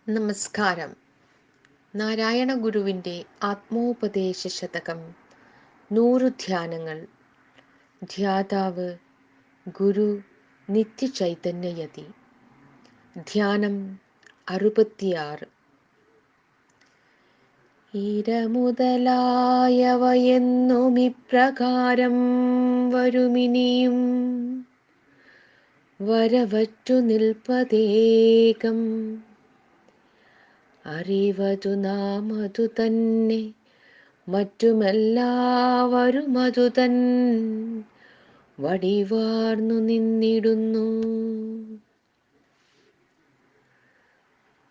നമസ്കാരം. നാരായണ ഗുരുവിൻ്റെ ആത്മോപദേശ ശതകം 100 ധ്യാനങ്ങൾ. ധ്യാതാവ് ഗുരു നിത്യചൈതന്യയതി. ധ്യാനം 66. ഇര മുതലായവയെന്നും ഇപ്രകാരം വരുമിനിയും വരവറ്റു നിൽപ്പതേകം. അറിവതു നാം അതു തന്നെ, മറ്റുമെല്ലാവരുമതു തൻ വടിവാർന്നു നിന്നിടുന്നു.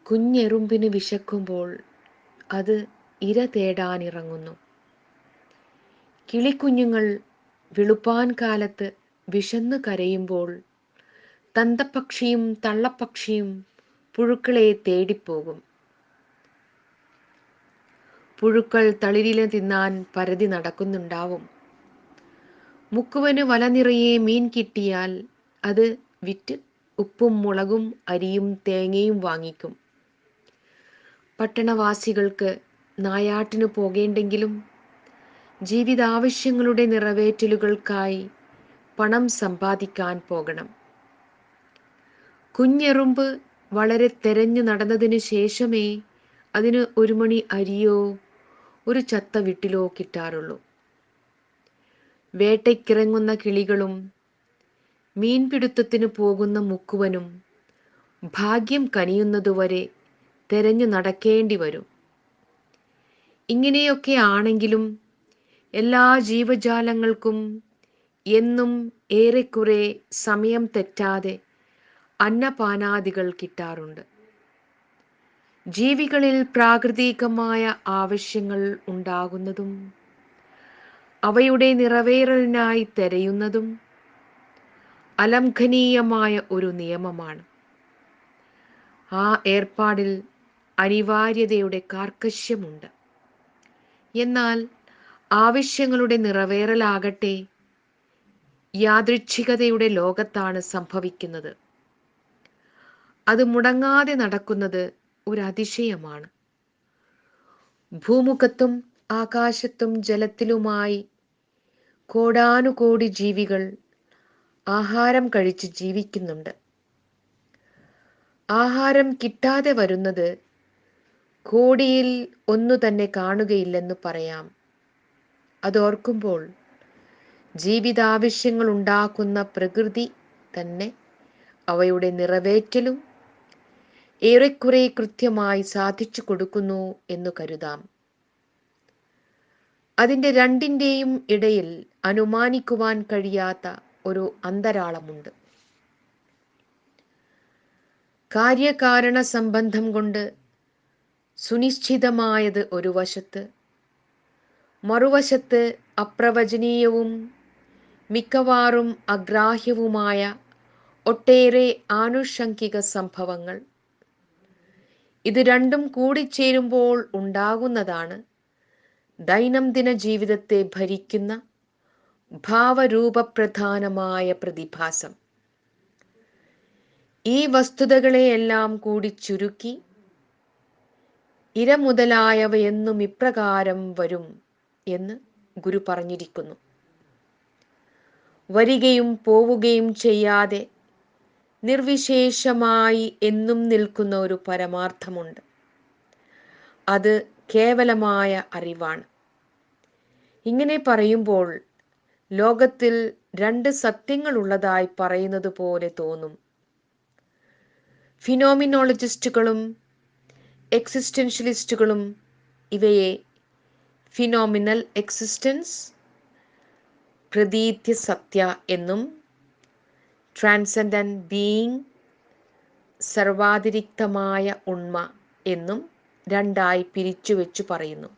കുഞ്ഞെറുമ്പിന് വിശക്കുമ്പോൾ അത് ഇര തേടാനിറങ്ങുന്നു. കിളിക്കുഞ്ഞുങ്ങൾ വെളുപ്പാൻ കാലത്ത് വിശന്നു കരയുമ്പോൾ തന്തപ്പക്ഷിയും തള്ളപ്പക്ഷിയും പുഴുക്കളെ തേടിപ്പോകും. പുഴുക്കൾ തളിരില തിന്നാൻ പരതി നടക്കുന്നുണ്ടാവും. മുക്കുവന് വല നിറയെ മീൻ കിട്ടിയാൽ അത് വിറ്റ് ഉപ്പും മുളകും അരിയും തേങ്ങയും വാങ്ങിക്കും. പട്ടണവാസികൾക്ക് നായാട്ടിനു പോകേണ്ടെങ്കിലും ജീവിതാവശ്യങ്ങളുടെ നിറവേറ്റലുകൾക്കായി പണം സമ്പാദിക്കാൻ പോകണം. കുഞ്ഞെറുമ്പ് വളരെ തെരഞ്ഞു നടന്നതിനു ശേഷമേ അതിന് ഒരു മണി അരിയോ ഒരു ചത്ത വിട്ടിലോ കിട്ടാറുള്ളൂ. വേട്ടയ്ക്കിറങ്ങുന്ന കിളികളും മീൻപിടുത്തത്തിന് പോകുന്ന മുക്കുവനും ഭാഗ്യം കനിയുന്നതുവരെ തെരഞ്ഞു നടക്കേണ്ടി വരും. ഇങ്ങനെയൊക്കെ ആണെങ്കിലും എല്ലാ ജീവജാലങ്ങൾക്കും എന്നും ഏറെക്കുറെ സമയം തെറ്റാതെ അന്നപാനാദികൾ കിട്ടാറുണ്ട്. ജീവികളിൽ പ്രാകൃതികമായ ആവശ്യങ്ങൾ ഉണ്ടാകുന്നതും അവയുടെ നിറവേറലിനായി തെരയുന്നതും അലംഘനീയമായ ഒരു നിയമമാണ്. ആ ഏർപ്പാടിൽ അനിവാര്യതയുടെ കാർക്കശ്യമുണ്ട്. എന്നാൽ ആവശ്യങ്ങളുടെ നിറവേറലാകട്ടെ യാദൃച്ഛികതയുടെ ലോകത്താണ് സംഭവിക്കുന്നത്. അത് മുടങ്ങാതെ നടക്കുന്നത് ഒരു അതിശയമാണ്. ഭൂമുഖത്തും ആകാശത്തും ജലത്തിലുമായി കോടാനുകോടി ജീവികൾ ആഹാരം കഴിച്ച് ജീവിക്കുന്നുണ്ട്. ആഹാരം കിട്ടാതെ വരുന്നത് കോടിയിൽ ഒന്നു തന്നെ കാണുകയില്ലെന്ന് പറയാം. അതോർക്കുമ്പോൾ ജീവിതാവശ്യങ്ങൾ ഉണ്ടാക്കുന്ന പ്രകൃതി തന്നെ അവയുടെ നിറവേറ്റലും ഏറെക്കുറെ കൃത്യമായി സാധിച്ചു കൊടുക്കുന്നു എന്നു കരുതാം. അതിൻ്റെ രണ്ടിൻ്റെയും ഇടയിൽ അനുമാനിക്കുവാൻ കഴിയാത്ത ഒരു അന്തരാളമുണ്ട്. കാര്യകാരണ സംബന്ധം കൊണ്ട് സുനിശ്ചിതമായത് ഒരു വശത്ത്, മറുവശത്ത് അപ്രവചനീയവും മിക്കവാറും അഗ്രാഹ്യവുമായ ഒട്ടേറെ ആനുഷംഗിക സംഭവങ്ങൾ. ഇത് രണ്ടും കൂടിച്ചേരുമ്പോൾ ഉണ്ടാകുന്നതാണ് ദൈനംദിന ജീവിതത്തെ ഭരിക്കുന്ന ഭാവരൂപപ്രധാനമായ പ്രതിഭാസം. ഈ വസ്തുതകളെയെല്ലാം കൂടി ചുരുക്കി ഇര മുതലായവയെന്നും ഇപ്രകാരം വരും എന്ന് ഗുരു പറഞ്ഞിരിക്കുന്നു. വരികയും പോവുകയും ചെയ്യാതെ നിർവിശേഷമായി എന്നും നിൽക്കുന്ന ഒരു പരമാർത്ഥമുണ്ട്. അത് കേവലമായ അറിവാണ്. ഇങ്ങനെ പറയുമ്പോൾ ലോകത്തിൽ രണ്ട് സത്യങ്ങൾ ഉള്ളതായി പറയുന്നത് പോലെ തോന്നും. ഫിനോമിനോളജിസ്റ്റുകളും എക്സിസ്റ്റൻഷ്യലിസ്റ്റുകളും ഇവയെ ഫിനോമിനൽ എക്സിസ്റ്റൻസ്, പ്രതീത്യ സത്യ എന്നും ട്രാൻസെൻഡന്റ് ബീയിങ്, സർവാതിരിക്തമായ ഉണ്മ എന്നും രണ്ടായി പിരിച്ചുവെച്ചു പറയുന്നു.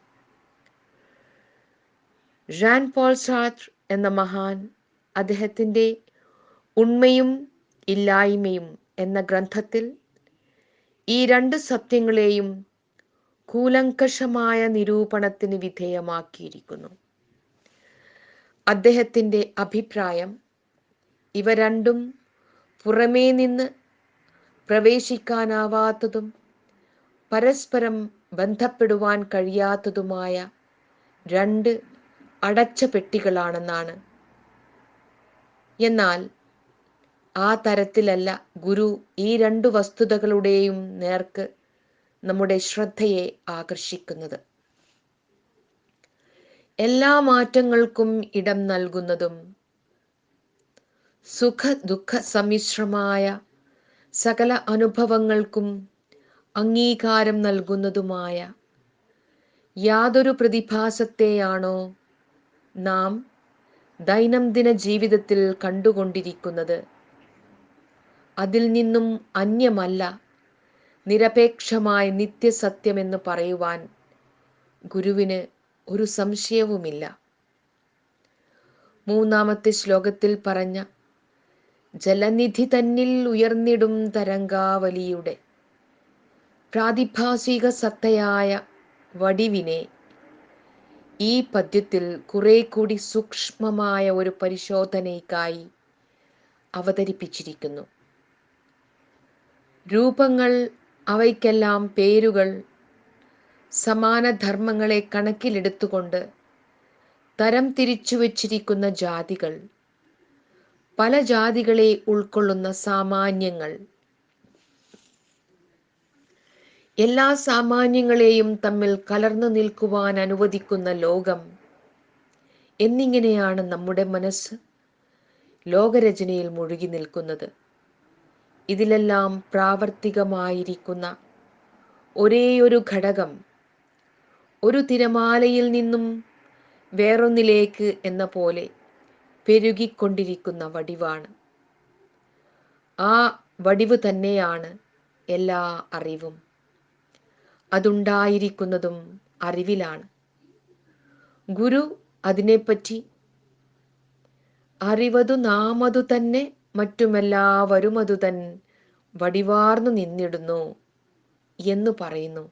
ജാൻ പോൾ സാർത്ർ എന്ന മഹാൻ അദ്ദേഹത്തിൻ്റെ ഉണ്മയും ഇല്ലായ്മയും എന്ന ഗ്രന്ഥത്തിൽ ഈ രണ്ട് സത്യങ്ങളെയും കൂലങ്കഷമായ നിരൂപണത്തിന് വിധേയമാക്കിയിരിക്കുന്നു. അദ്ദേഹത്തിൻ്റെ അഭിപ്രായം ഇവ രണ്ടും പുറമേ നിന്ന് പ്രവേശിക്കാനാവാത്തതും പരസ്പരം ബന്ധപ്പെടുവാൻ കഴിയാത്തതുമായ രണ്ട് അടച്ച പെട്ടികളാണെന്നാണ്. എന്നാൽ ആ തരത്തിലല്ല ഗുരു ഈ രണ്ടു വസ്തുതകളുടെയും നേർക്ക് നമ്മുടെ ശ്രദ്ധയെ ആകർഷിക്കുന്നത്. എല്ലാ മാറ്റങ്ങൾക്കും ഇടം നൽകുന്നതും സുഖ ദുഃഖ സമ്മിശ്രമായ സകല അനുഭവങ്ങൾക്കും അംഗീകാരം നൽകുന്നതുമായ യാതൊരു പ്രതിഭാസത്തെയാണോ നാം ദൈനംദിന ജീവിതത്തിൽ കണ്ടുകൊണ്ടിരിക്കുന്നത്, അതിൽ നിന്നും അന്യമല്ല നിരപേക്ഷമായ നിത്യസത്യമെന്ന് പറയുവാൻ ഗുരുവിന് ഒരു സംശയവുമില്ല. മൂന്നാമത്തെ ശ്ലോകത്തിൽ പറഞ്ഞ ജലനിധി തന്നിൽ ഉയർന്നിടും തരംഗാവലിയുടെ പ്രാതിഭാസിക സത്തയായ വടിവിനെ ഈ പദ്യത്തിൽ കുറെ കൂടി സൂക്ഷ്മമായ ഒരു പരിശോധനയ്ക്കായി അവതരിപ്പിച്ചിരിക്കുന്നു. രൂപങ്ങൾ, അവയ്ക്കെല്ലാം പേരുകൾ, സമാന ധർമ്മങ്ങളെ കണക്കിലെടുത്തുകൊണ്ട് തരം തിരിച്ചു വച്ചിരിക്കുന്ന ജാതികൾ, പല ജാതികളെ ഉൾക്കൊള്ളുന്ന സാമാന്യങ്ങൾ, എല്ലാ സാമാന്യങ്ങളെയും തമ്മിൽ കലർന്നു നിൽക്കുവാൻ അനുവദിക്കുന്ന ലോകം എന്നിങ്ങനെയാണ് നമ്മുടെ മനസ്സ് ലോകരചനയിൽ മുഴുകി നിൽക്കുന്നത്. ഇതിലെല്ലാം പ്രാവർത്തികമായിരിക്കുന്ന ഒരേയൊരു ഘടകം ഒരു തിരമാലയിൽ നിന്നും വേറൊന്നിലേക്ക് എന്ന പോലെ പെരുകിക്കൊണ്ടിരിക്കുന്ന വടിവാണ്. ആ വടിവ് തന്നെയാണ് എല്ലാ അറിവും. അതുണ്ടായിരിക്കുന്നതും അറിവിലാണ്. ഗുരു അതിനെപ്പറ്റി അറിവതു നാമതു തന്നെ മറ്റുമെല്ലാവരുമതു തൻ വടിവാർന്നു നിന്നിടുന്നു എന്ന് പറയുന്നു.